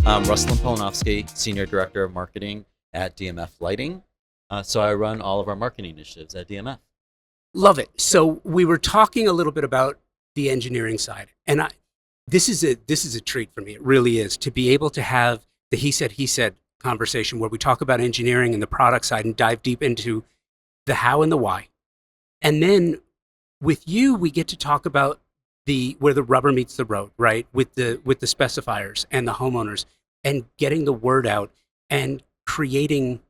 I'm Ruslan Polinovsky, Senior Director of Marketing at DMF Lighting. So I run all of our marketing initiatives at DMF. Love it. So we were talking a little bit about the engineering side, and this is a treat for me. It really is to be able to have the he said conversation where we talk about engineering and the product side and dive deep into the how and the why. And then with you, we get to talk about the where the rubber meets the road, right? With the specifiers and the homeowners and getting the word out and creating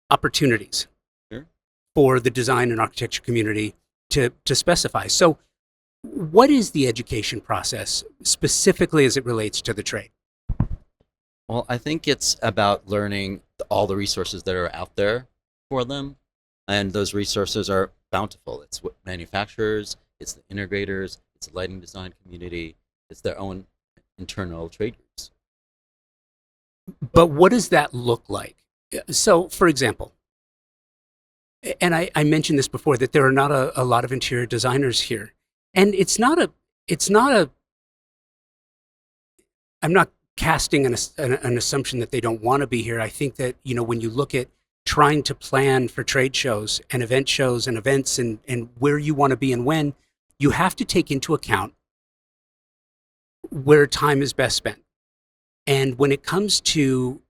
opportunities Sure. for the design and architecture community to specify. So what is the education process specifically as it relates to the trade? Well, I think it's about learning all the resources that are out there for them. And those resources are bountiful. It's what manufacturers, it's the integrators, it's the lighting design community, it's their own internal trade groups. But what does that look like? So, for example, and I mentioned this before, that there are not a lot of interior designers here. And I'm not casting an assumption that they don't want to be here. I think that, when you look at trying to plan for trade shows and events and where you want to be and when, you have to take into account where time is best spent. And when it comes to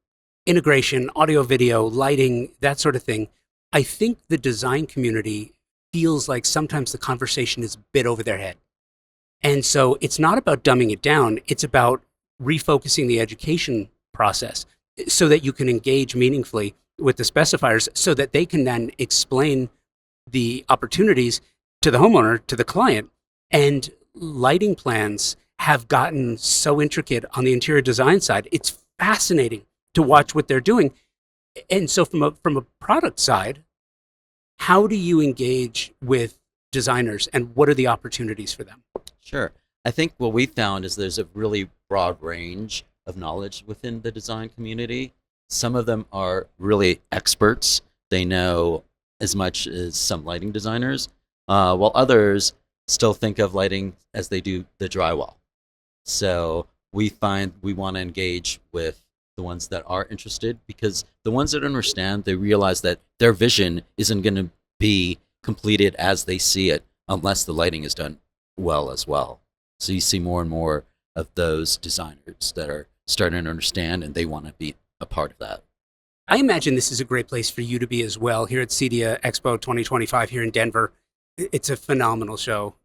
integration, audio, video, lighting, that sort of thing, I think the design community feels like sometimes the conversation is a bit over their head. And so it's not about dumbing it down. It's about refocusing the education process so that you can engage meaningfully with the specifiers so that they can then explain the opportunities to the homeowner, to the client. And lighting plans have gotten so intricate on the interior design side. It's fascinating to watch what they're doing. And so from a product side, how do you engage with designers and what are the opportunities for them? Sure. I think what we found is there's a really broad range of knowledge within the design community. Some of them are really experts. They know as much as some lighting designers, while others still think of lighting as they do the drywall. So we find we want to engage with the ones that are interested, because the ones that understand, they realize that their vision isn't going to be completed as they see it unless the lighting is done well as well. So you see more and more of those designers that are starting to understand, and they want to be a part of that. I imagine this is a great place for you to be as well here at CEDIA Expo 2025 here in Denver. It's a phenomenal show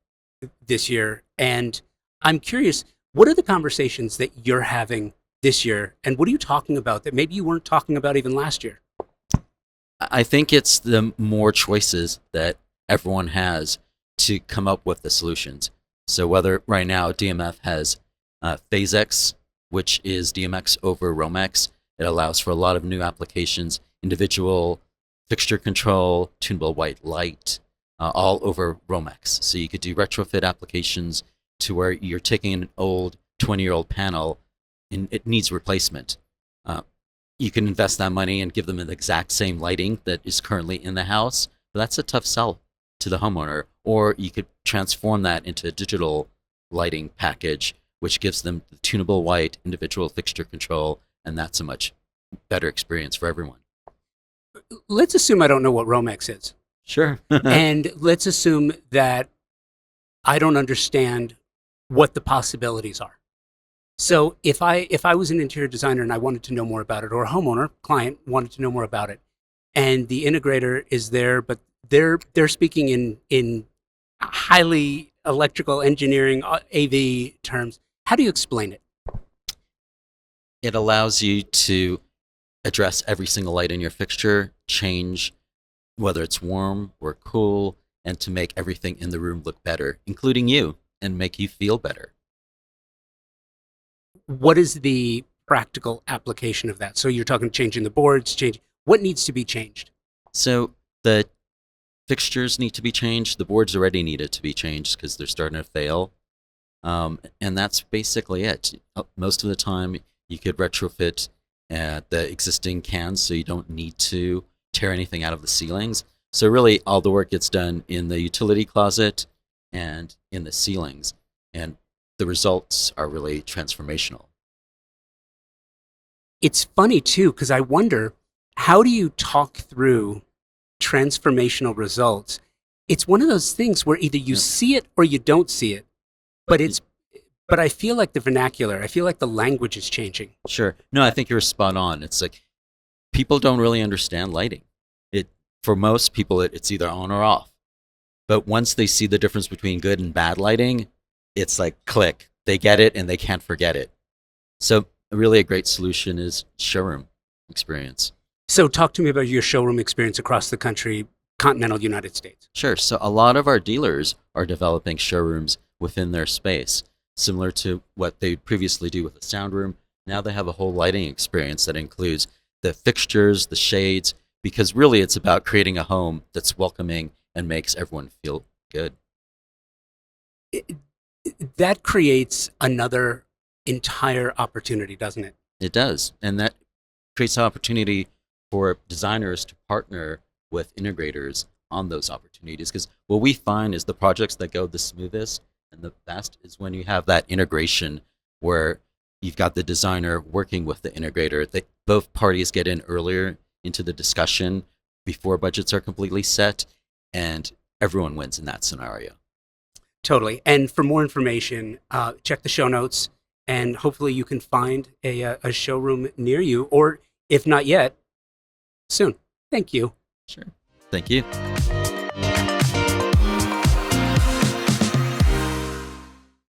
this year. And I'm curious, what are the conversations that you're having this year? And what are you talking about that maybe you weren't talking about even last year? I think it's the more choices that everyone has to come up with the solutions. So whether right now DMF has Phase X, which is DMX over Romex, it allows for a lot of new applications, individual fixture control, tunable white light, all over Romex. So you could do retrofit applications to where you're taking an old 20-year-old panel and it needs replacement. You can invest that money and give them the exact same lighting that is currently in the house, but that's a tough sell to the homeowner. Or you could transform that into a digital lighting package, which gives them the tunable white, individual fixture control, and that's a much better experience for everyone. Let's assume I don't know what Romex is. Sure. And let's assume that I don't understand what the possibilities are. So if I was an interior designer and I wanted to know more about it, or a homeowner client wanted to know more about it, and the integrator is there, but they're speaking in highly electrical engineering AV terms, how do you explain it? It allows you to address every single light in your fixture, change whether it's warm or cool, and to make everything in the room look better, including you, and make you feel better. What is the practical application of that? So you're talking changing the boards, what needs to be changed? So the fixtures need to be changed. The boards already needed to be changed because they're starting to fail. And that's basically it. Most of the time, you could retrofit the existing cans so you don't need to tear anything out of the ceilings. So really, all the work gets done in the utility closet and in the ceilings. And the results are really transformational. it's funny too, because I wonder, how do you talk through transformational results? It's one of those things where either you see it or you don't see it. But I feel like the vernacular, I feel like the language is changing. Sure. No, I think you're spot on. It's like people don't really understand lighting. For most people, it's either on or off. But once they see the difference between good and bad lighting, it's like click. They get it and they can't forget it. So really a great solution is showroom experience. So talk to me about your showroom experience across the country, continental United States. Sure. So a lot of our dealers are developing showrooms within their space, similar to what they previously do with a sound room. Now they have a whole lighting experience that includes the fixtures, the shades, because really it's about creating a home that's welcoming and makes everyone feel good. That creates another entire opportunity, doesn't it? It does. And that creates an opportunity for designers to partner with integrators on those opportunities. Because what we find is the projects that go the smoothest and the best is when you have that integration where you've got the designer working with the integrator. Both parties get in earlier into the discussion before budgets are completely set, and everyone wins in that scenario. Totally. And for more information, check the show notes, and hopefully you can find a showroom near you, or if not yet, soon. Thank you. Sure. Thank you.